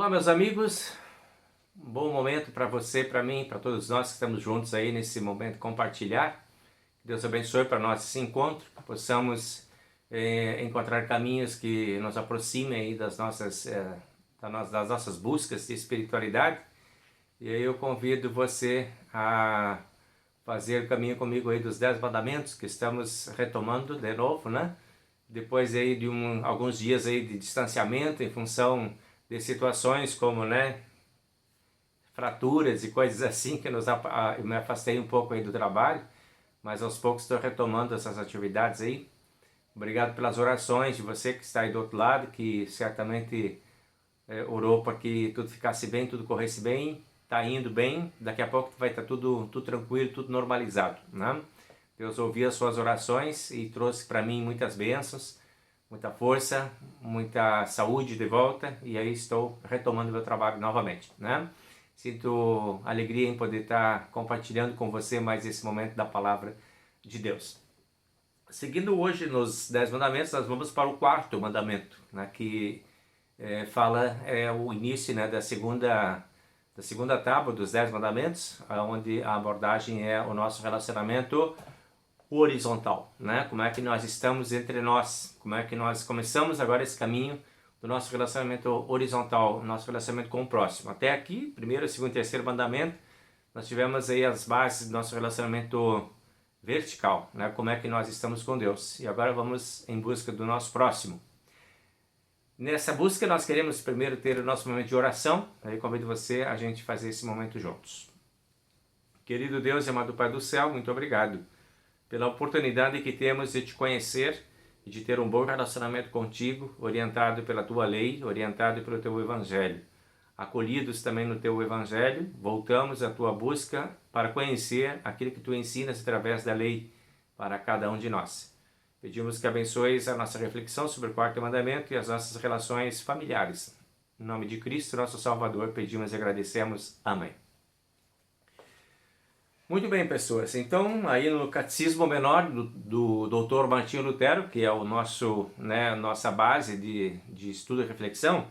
Olá, meus amigos, um bom momento para você, para mim, para todos nós que estamos juntos aí nesse momento compartilhar. Deus abençoe para nós esse encontro, que possamos encontrar caminhos que nos aproximem aí das nossas buscas de espiritualidade. E aí eu convido você a fazer o caminho comigo aí dos 10 mandamentos que estamos retomando de novo, né? Depois aí de alguns dias aí de distanciamento em função de situações como, né, fraturas e coisas assim, que eu me afastei um pouco aí do trabalho, mas aos poucos estou retomando essas atividades aí. Obrigado pelas orações de você que está aí do outro lado, que certamente orou para que tudo ficasse bem, tudo corresse bem, está indo bem, daqui a pouco vai estar tudo tranquilo, tudo normalizado, né? Deus ouviu as suas orações e trouxe para mim muitas bênçãos, muita força, muita saúde de volta, e aí estou retomando meu trabalho novamente, né? Sinto alegria em poder estar compartilhando com você mais esse momento da Palavra de Deus. Seguindo hoje nos 10 mandamentos, nós vamos para o quarto mandamento, né, que fala o início, né, da segunda tábua dos 10 mandamentos, onde a abordagem é o nosso relacionamento horizontal, né? Como é que nós estamos entre nós, como é que nós começamos agora esse caminho do nosso relacionamento horizontal, nosso relacionamento com o próximo. Até aqui, primeiro, segundo e terceiro mandamento, nós tivemos aí as bases do nosso relacionamento vertical, né? Como é que nós estamos com Deus. E agora vamos em busca do nosso próximo. Nessa busca nós queremos primeiro ter o nosso momento de oração. Aí convido você a gente fazer esse momento juntos. Querido Deus e amado Pai do céu, muito obrigado pela oportunidade que temos de te conhecer e de ter um bom relacionamento contigo, orientado pela tua lei, orientado pelo teu evangelho. Acolhidos também no teu evangelho, voltamos à tua busca para conhecer aquilo que tu ensinas através da lei para cada um de nós. Pedimos que abençoes a nossa reflexão sobre o quarto mandamento e as nossas relações familiares. Em nome de Cristo, nosso Salvador, pedimos e agradecemos. Amém. Muito bem, pessoas. Então, aí no Catecismo Menor do Dr. Martinho Lutero, que é o nosso, né, nossa base de estudo e reflexão,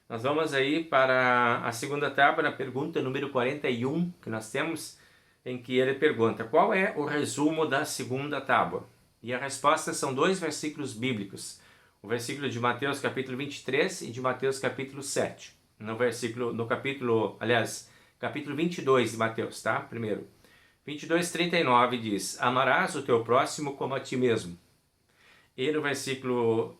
nós vamos aí para a segunda tábua, na pergunta número 41, que nós temos, em que ele pergunta: qual é o resumo da segunda tábua? E a resposta são dois versículos bíblicos, o versículo de Mateus capítulo 23 e de Mateus capítulo 7. Capítulo 22 de Mateus, tá? Primeiro. 22:39 diz: amarás o teu próximo como a ti mesmo. E no versículo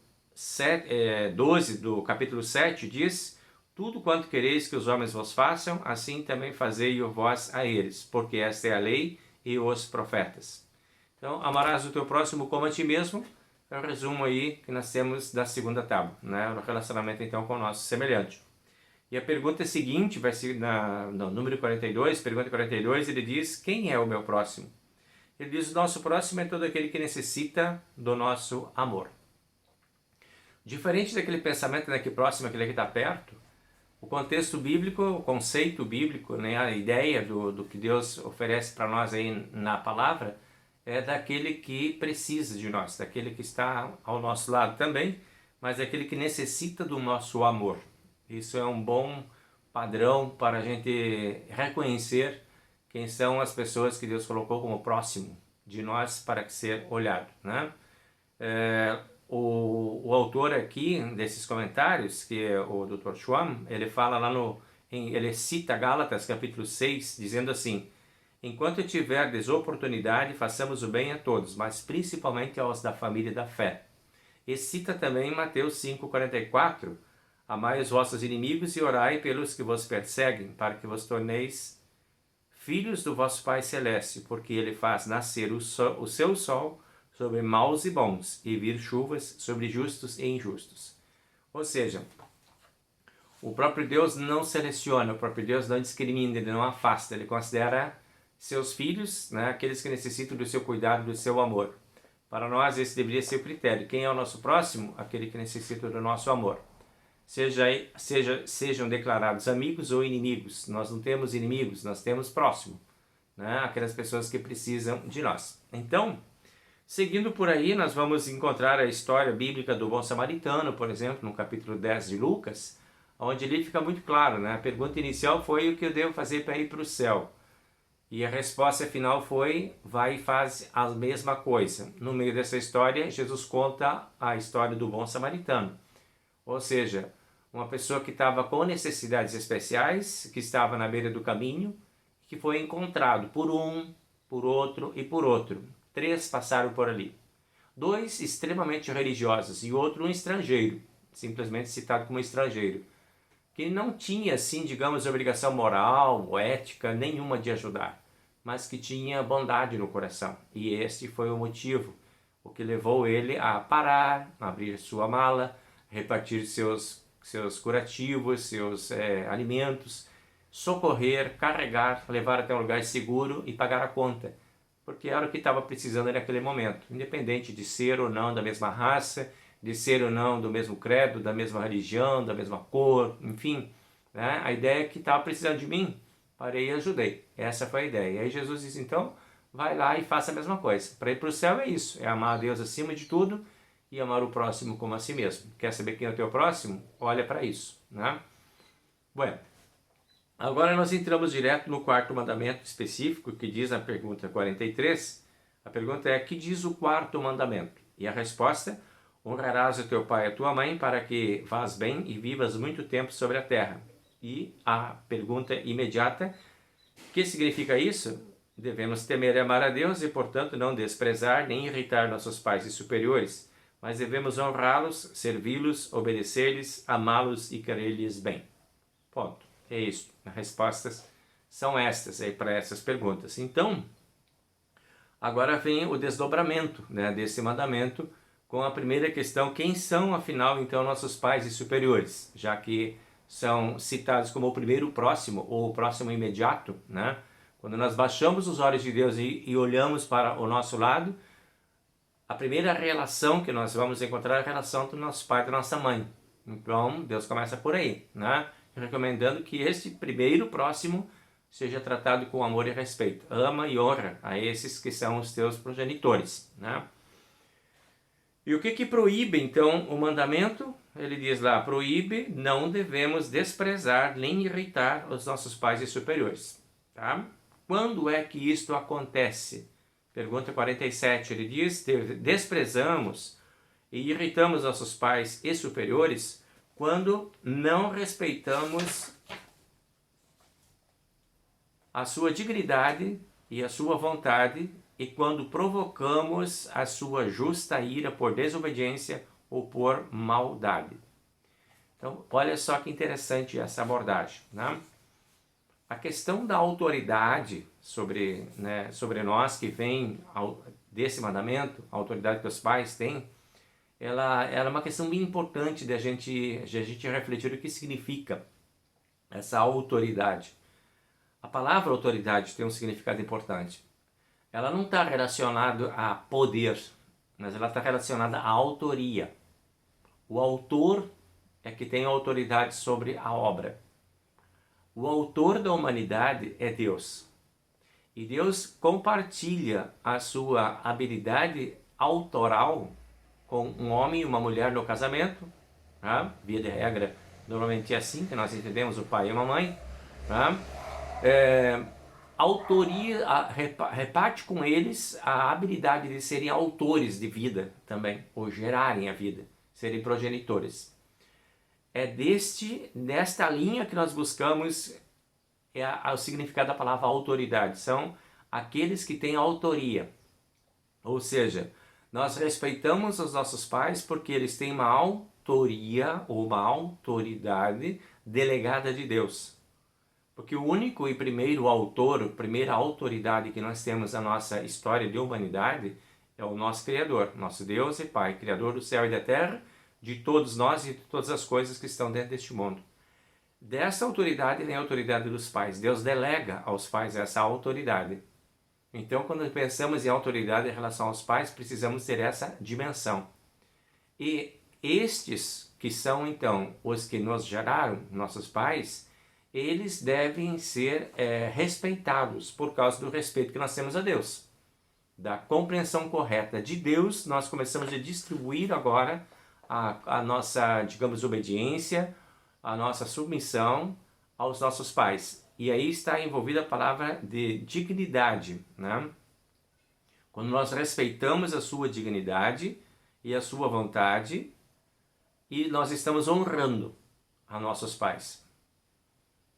12 do capítulo 7 diz: tudo quanto quereis que os homens vos façam, assim também fazei-o vós a eles, porque esta é a lei e os profetas. Então, amarás o teu próximo como a ti mesmo, é o resumo aí que nós temos da segunda tábua, né? O relacionamento então com o nosso semelhante. E a pergunta seguinte, no número 42, pergunta 42, ele diz: quem é o meu próximo? Ele diz: o nosso próximo é todo aquele que necessita do nosso amor. Diferente daquele pensamento, né, que próximo é aquele que está perto, o contexto bíblico, o conceito bíblico, né, a ideia do que Deus oferece para nós aí na palavra, é daquele que precisa de nós, daquele que está ao nosso lado também, mas daquele que necessita do nosso amor. Isso é um bom padrão para a gente reconhecer quem são as pessoas que Deus colocou como próximo de nós para ser olhado, né? O autor aqui desses comentários, que é o Dr. Schwamm, ele fala lá ele cita Gálatas capítulo 6, dizendo assim: enquanto tiverdes oportunidade, façamos o bem a todos, mas principalmente aos da família da fé. E cita também Mateus 5:44, amai os vossos inimigos e orai pelos que vos perseguem, para que vos torneis filhos do vosso Pai Celeste, porque ele faz nascer o seu sol sobre maus e bons, e vir chuvas sobre justos e injustos. Ou seja, o próprio Deus não seleciona, o próprio Deus não discrimina, ele não afasta, ele considera seus filhos, né, aqueles que necessitam do seu cuidado, do seu amor. Para nós esse deveria ser o critério. Quem é o nosso próximo? Aquele que necessita do nosso amor. Sejam declarados amigos ou inimigos. Nós não temos inimigos, nós temos próximo, né? Aquelas pessoas que precisam de nós. Então, seguindo por aí, nós vamos encontrar a história bíblica do bom samaritano, por exemplo, no capítulo 10 de Lucas, onde ali fica muito claro, né? A pergunta inicial foi o que eu devo fazer para ir para o céu. E a resposta final foi, vai e faz a mesma coisa. No meio dessa história, Jesus conta a história do bom samaritano. Ou seja, uma pessoa que estava com necessidades especiais, que estava na beira do caminho, que foi encontrado por um, por outro e por outro. 3 passaram por ali. 2 extremamente religiosos e outro um estrangeiro, simplesmente citado como estrangeiro, que não tinha, assim, digamos, obrigação moral ou ética nenhuma de ajudar, mas que tinha bondade no coração. E este foi o motivo, o que levou ele a parar, abrir sua mala, repartir seus curativos, seus alimentos, socorrer, carregar, levar até um lugar seguro e pagar a conta, porque era o que estava precisando naquele momento, independente de ser ou não da mesma raça, de ser ou não do mesmo credo, da mesma religião, da mesma cor, enfim, né? A ideia é que estava precisando de mim, parei e ajudei. Essa foi a ideia. E aí Jesus diz, então, vai lá e faça a mesma coisa. Para ir para o céu é isso, é amar a Deus acima de tudo e amar o próximo como a si mesmo. Quer saber quem é o teu próximo? Olha para isso, né? Bueno, agora nós entramos direto no 4º mandamento específico, que diz na pergunta 43. A pergunta é, que diz o 4º mandamento? E a resposta, honrarás o teu pai e a tua mãe para que vás bem e vivas muito tempo sobre a terra. E a pergunta imediata, o que significa isso? Devemos temer e amar a Deus e, portanto, não desprezar nem irritar nossos pais e superiores, mas devemos honrá-los, servi-los, obedecer-lhes, amá-los e querer-lhes bem. Ponto. É isso. As respostas são estas aí para essas perguntas. Então, agora vem o desdobramento, né, desse mandamento com a primeira questão, quem são, afinal, então, nossos pais e superiores? Já que são citados como o primeiro próximo, ou o próximo imediato, né? Quando nós baixamos os olhos de Deus e olhamos para o nosso lado, a primeira relação que nós vamos encontrar é a relação do nosso pai e da nossa mãe. Então, Deus começa por aí, né? Recomendando que este primeiro próximo seja tratado com amor e respeito. Ama e honra a esses que são os teus progenitores, né? E o que proíbe, então, o mandamento? Ele diz lá, proíbe, não devemos desprezar nem irritar os nossos pais e superiores. Tá? Quando é que isto acontece? Pergunta 47, ele diz, desprezamos e irritamos nossos pais e superiores quando não respeitamos a sua dignidade e a sua vontade e quando provocamos a sua justa ira por desobediência ou por maldade. Então, olha só que interessante essa abordagem, né? A questão da autoridade sobre nós, que vem desse mandamento, a autoridade que os pais têm, ela é uma questão bem importante de a gente refletir o que significa essa autoridade. A palavra autoridade tem um significado importante. Ela não está relacionada a poder, mas ela está relacionada à autoria. O autor é que tem autoridade sobre a obra. O autor da humanidade é Deus. E Deus compartilha a sua habilidade autoral com um homem e uma mulher no casamento. Tá? Via de regra, normalmente é assim que nós entendemos o pai e a mãe. Tá? Autoria, reparte com eles a habilidade de serem autores de vida também, ou gerarem a vida, serem progenitores. É desta linha que nós buscamos o significado da palavra autoridade. São aqueles que têm autoria. Ou seja, nós respeitamos os nossos pais porque eles têm uma autoria ou uma autoridade delegada de Deus. Porque o único e primeiro autor, a primeira autoridade que nós temos na nossa história de humanidade é o nosso Criador, nosso Deus e Pai, Criador do céu e da terra, de todos nós e de todas as coisas que estão dentro deste mundo. Dessa autoridade vem a autoridade dos pais. Deus delega aos pais essa autoridade. Então, quando pensamos em autoridade em relação aos pais, precisamos ter essa dimensão. E estes que são, então, os que nos geraram, nossos pais, eles devem ser respeitados por causa do respeito que nós temos a Deus. Da compreensão correta de Deus, nós começamos a distribuir agora a nossa, digamos, obediência, a nossa submissão aos nossos pais. E aí está envolvida a palavra de dignidade, né? Quando nós respeitamos a sua dignidade e a sua vontade, e nós estamos honrando a nossos pais.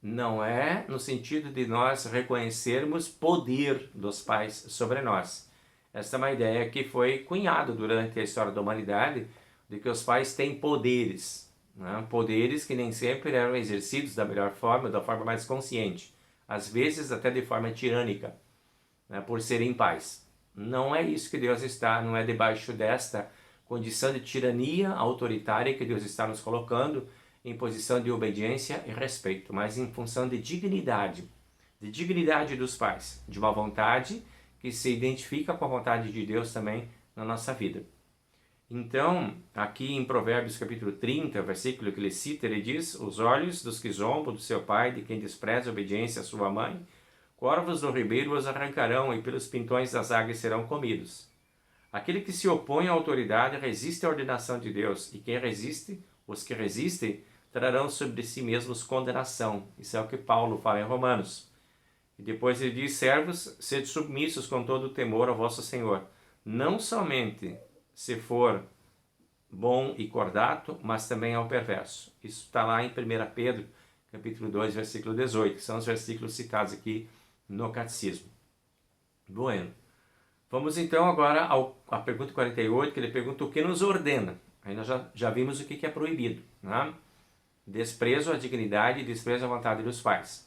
Não é no sentido de nós reconhecermos poder dos pais sobre nós. Esta é uma ideia que foi cunhada durante a história da humanidade, de que os pais têm poderes, né? Poderes que nem sempre eram exercidos da melhor forma, da forma mais consciente, às vezes até de forma tirânica, né? Por serem pais. Não é isso que Deus está, não é debaixo desta condição de tirania autoritária que Deus está nos colocando em posição de obediência e respeito, mas em função de dignidade dos pais, de uma vontade que se identifica com a vontade de Deus também na nossa vida. Então, aqui em Provérbios capítulo 30, versículo que ele cita, ele diz: os olhos dos que zombam do seu pai, de quem despreza a obediência à sua mãe, corvos do ribeiro os arrancarão e pelos pintões das águas serão comidos. Aquele que se opõe à autoridade resiste à ordenação de Deus, e quem resiste, os que resistem, trarão sobre si mesmos condenação. Isso é o que Paulo fala em Romanos. E depois ele diz: servos, sede submissos com todo o temor ao vosso Senhor, não somente se for bom e cordato, mas também ao perverso. Isso está lá em 1 Pedro, capítulo 2, versículo 18, que são os versículos citados aqui no Catecismo. Bueno. Vamos então agora à pergunta 48, que ele pergunta o que nos ordena. Aí nós já vimos o que é proibido, né? Desprezo à dignidade e desprezo à vontade dos pais.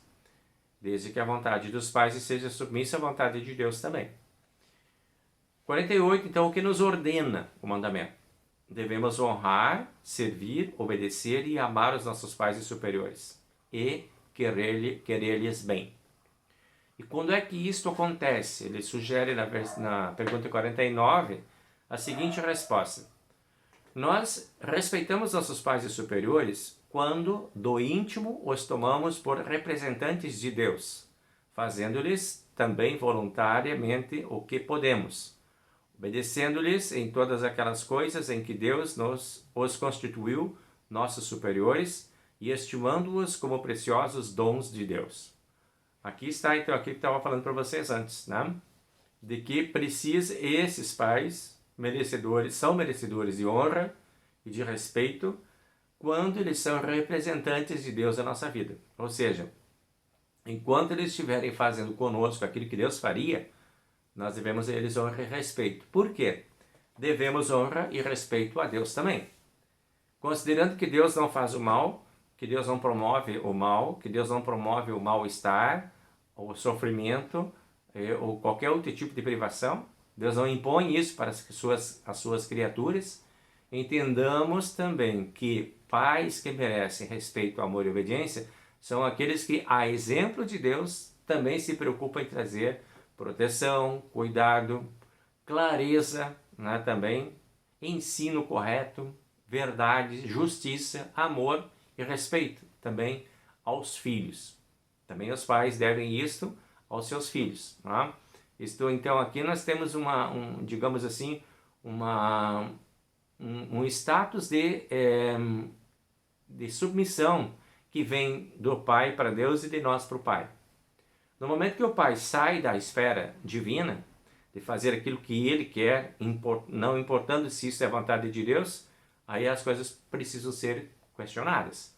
Desde que a vontade dos pais seja submissa à vontade de Deus também. 48, então, o que nos ordena o mandamento? Devemos honrar, servir, obedecer e amar os nossos pais e superiores. E querer-lhes bem. E quando é que isto acontece? Ele sugere na pergunta 49 a seguinte resposta. Nós respeitamos nossos pais e superiores quando do íntimo os tomamos por representantes de Deus, fazendo-lhes também voluntariamente o que podemos, obedecendo-lhes em todas aquelas coisas em que Deus os constituiu nossos superiores e estimando-os como preciosos dons de Deus. Aqui está, então, aquilo que eu estava falando para vocês antes, né? De que esses pais são merecedores de honra e de respeito quando eles são representantes de Deus na nossa vida. Ou seja, enquanto eles estiverem fazendo conosco aquilo que Deus faria, nós devemos a eles honra e respeito. Por quê? Devemos honra e respeito a Deus também. Considerando que Deus não faz o mal, que Deus não promove o mal, que Deus não promove o mal-estar, o sofrimento, ou qualquer outro tipo de privação, Deus não impõe isso para as suas criaturas. Entendamos também que pais que merecem respeito, amor e obediência são aqueles que, a exemplo de Deus, também se preocupam em trazer proteção, cuidado, clareza, né, também, ensino correto, verdade, justiça, amor e respeito também aos filhos. Também os pais devem isto aos seus filhos. Né? Então aqui nós temos digamos assim, um status de submissão que vem do pai para Deus e de nós para o pai. No momento que o pai sai da esfera divina, de fazer aquilo que ele quer, não importando se isso é a vontade de Deus, aí as coisas precisam ser questionadas.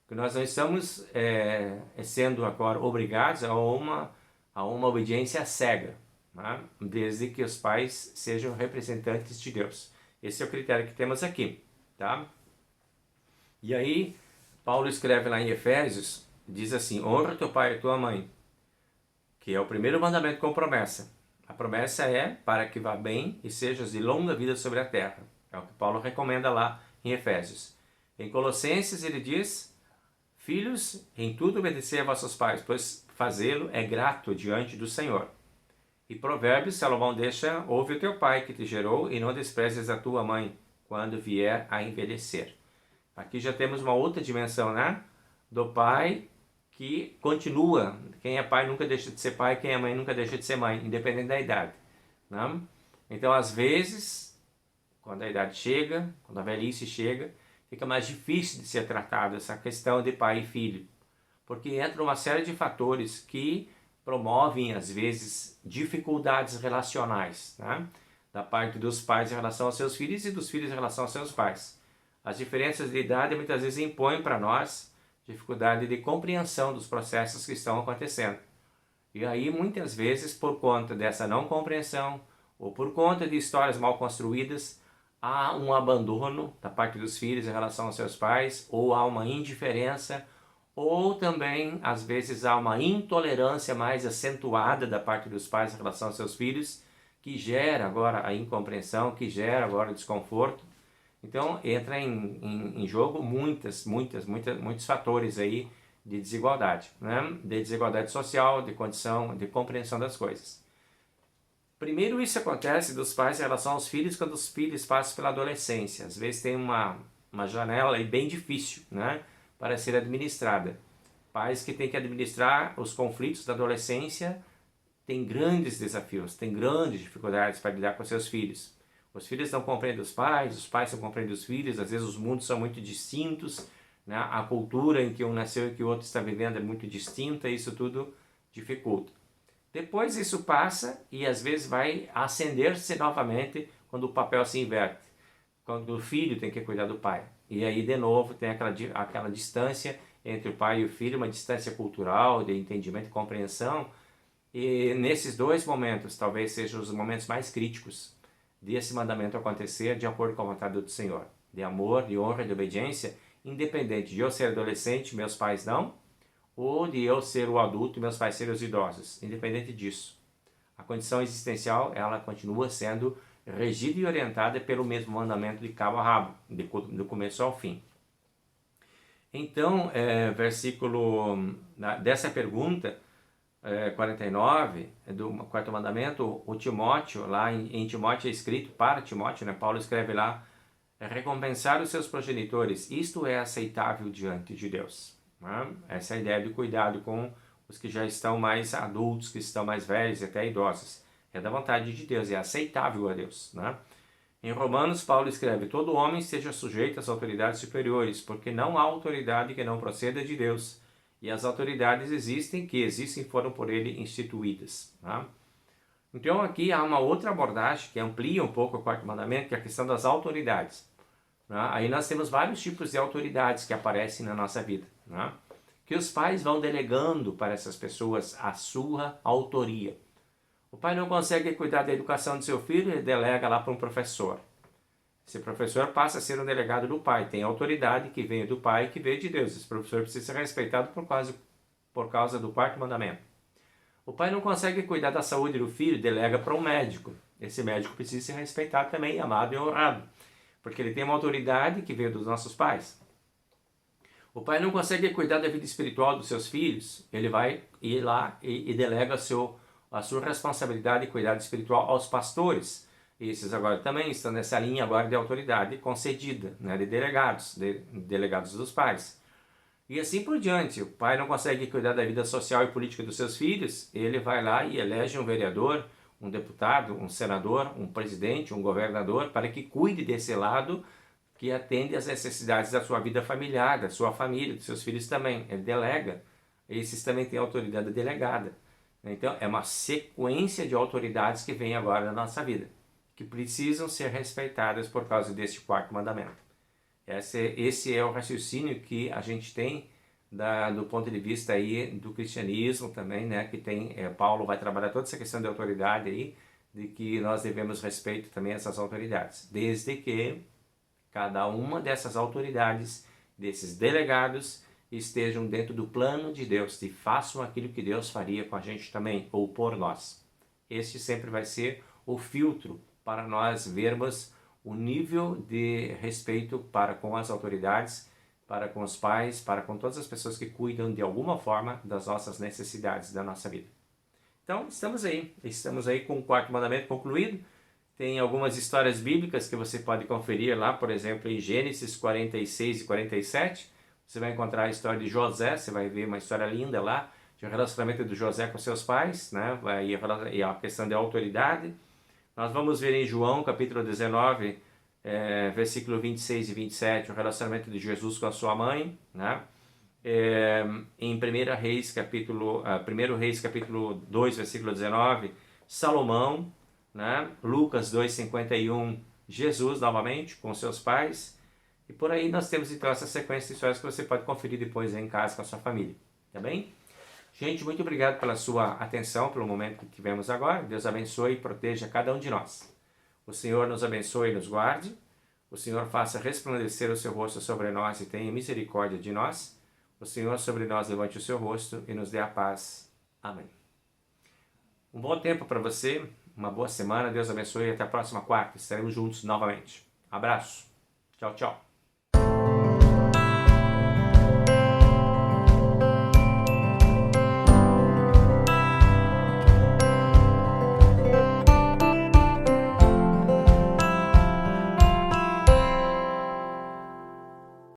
Porque nós não estamos sendo agora obrigados a uma obediência cega, né? Desde que os pais sejam representantes de Deus. Esse é o critério que temos aqui, tá? E aí, Paulo escreve lá em Efésios, diz assim: honra teu pai e tua mãe, que é o primeiro mandamento com promessa. A promessa é para que vá bem e sejas de longa vida sobre a terra. É o que Paulo recomenda lá em Efésios. Em Colossenses ele diz: filhos, em tudo obedecei a vossos pais, pois fazê-lo é grato diante do Senhor. E Provérbios, Salomão deixa: ouve o teu pai que te gerou e não desprezes a tua mãe quando vier a envelhecer. Aqui já temos uma outra dimensão, né? Do pai que continua. Quem é pai nunca deixa de ser pai, quem é mãe nunca deixa de ser mãe, independente da idade. Né? Então, às vezes, quando a idade chega, quando a velhice chega, fica mais difícil de ser tratado essa questão de pai e filho, porque entra uma série de fatores que promovem, às vezes, dificuldades relacionais, né? Da parte dos pais em relação aos seus filhos e dos filhos em relação aos seus pais. As diferenças de idade muitas vezes impõem para nós dificuldade de compreensão dos processos que estão acontecendo. E aí, muitas vezes, por conta dessa não compreensão ou por conta de histórias mal construídas, há um abandono da parte dos filhos em relação aos seus pais, ou há uma indiferença, ou também, às vezes, há uma intolerância mais acentuada da parte dos pais em relação aos seus filhos, que gera agora a incompreensão, que gera agora o desconforto. Então, entra em jogo muitos fatores aí de desigualdade, né? De desigualdade social, de condição, de compreensão das coisas. Primeiro, isso acontece dos pais em relação aos filhos quando os filhos passam pela adolescência. Às vezes tem uma janela aí bem difícil, né, para ser administrada. Pais que têm que administrar os conflitos da adolescência têm grandes desafios, têm grandes dificuldades para lidar com seus filhos. Os filhos não compreendem os pais não compreendem os filhos, às vezes os mundos são muito distintos, né? A cultura em que um nasceu e que o outro está vivendo é muito distinta, e isso tudo dificulta. Depois isso passa e às vezes vai acender-se novamente quando o papel se inverte, quando o filho tem que cuidar do pai. E aí de novo tem aquela distância entre o pai e o filho, uma distância cultural, de entendimento e compreensão. E nesses dois momentos, talvez sejam os momentos mais críticos desse mandamento acontecer de acordo com a vontade do Senhor, de amor, de honra e de obediência, independente de eu ser adolescente, meus pais não, ou de eu ser o adulto e meus pais serem os idosos, independente disso. A condição existencial, ela continua sendo regida e orientada pelo mesmo mandamento de cabo a rabo, do começo ao fim. Então, versículo dessa pergunta, 49, do quarto mandamento, o Timóteo, lá em Timóteo é escrito para Timóteo, né? Paulo escreve lá, recompensar os seus progenitores, isto é aceitável diante de Deus. Né? Essa é a ideia de cuidado com os que já estão mais adultos, que estão mais velhos, até idosos. É da vontade de Deus, é aceitável a Deus. Né? Em Romanos, Paulo escreve, todo homem seja sujeito às autoridades superiores, porque não há autoridade que não proceda de Deus, e as autoridades existem foram por ele instituídas. Tá? Então aqui há uma outra abordagem que amplia um pouco o quarto mandamento, que é a questão das autoridades. Tá? Aí nós temos vários tipos de autoridades que aparecem na nossa vida. Tá? Que os pais vão delegando para essas pessoas a sua autoria. O pai não consegue cuidar da educação do seu filho, ele delega lá para um professor. Esse professor passa a ser um delegado do pai, tem autoridade que vem do pai e que veio de Deus. Esse professor precisa ser respeitado por causa do quarto mandamento. O pai não consegue cuidar da saúde do filho, delega para um médico. Esse médico precisa ser respeitado também, amado e honrado, porque ele tem uma autoridade que veio dos nossos pais. O pai não consegue cuidar da vida espiritual dos seus filhos, ele vai ir lá e delega a sua responsabilidade de cuidado espiritual aos pastores. Esses agora também estão nessa linha agora de autoridade concedida, né, de delegados dos pais. E assim por diante. O pai não consegue cuidar da vida social e política dos seus filhos, ele vai lá e elege um vereador, um deputado, um senador, um presidente, um governador, para que cuide desse lado que atende às necessidades da sua vida familiar, da sua família, dos seus filhos também. Ele delega. Esses também têm autoridade delegada. Então é uma sequência de autoridades que vem agora na nossa vida, que precisam ser respeitadas por causa deste quarto mandamento. Esse é o raciocínio que a gente tem do ponto de vista aí do cristianismo também, né? Que tem, Paulo vai trabalhar toda essa questão de autoridade aí, de que nós devemos respeito também a essas autoridades, desde que cada uma dessas autoridades, desses delegados, estejam dentro do plano de Deus e façam aquilo que Deus faria com a gente também, ou por nós. Este sempre vai ser o filtro para nós vermos o nível de respeito para com as autoridades, para com os pais, para com todas as pessoas que cuidam de alguma forma das nossas necessidades da nossa vida. Então, estamos aí com o quarto mandamento concluído. Tem algumas histórias bíblicas que você pode conferir lá, por exemplo, em Gênesis 46 e 47. Você vai encontrar a história de José, você vai ver uma história linda lá, de um relacionamento do José com seus pais, né? E a questão de autoridade. Nós vamos ver em João, capítulo 19, versículo 26 e 27, o relacionamento de Jesus com a sua mãe, né? Em 1 Reis, capítulo 2, versículo 19, Salomão, né? Lucas 2:51, Jesus novamente com seus pais, e por aí nós temos então essa sequência de histórias que você pode conferir depois aí em casa com a sua família, tá bem? Gente, muito obrigado pela sua atenção, pelo momento que tivemos agora. Deus abençoe e proteja cada um de nós. O Senhor nos abençoe e nos guarde. O Senhor faça resplandecer o seu rosto sobre nós e tenha misericórdia de nós. O Senhor sobre nós levante o seu rosto e nos dê a paz. Amém. Um bom tempo para você, uma boa semana. Deus abençoe e até a próxima quarta. Estaremos juntos novamente. Abraço. Tchau, tchau.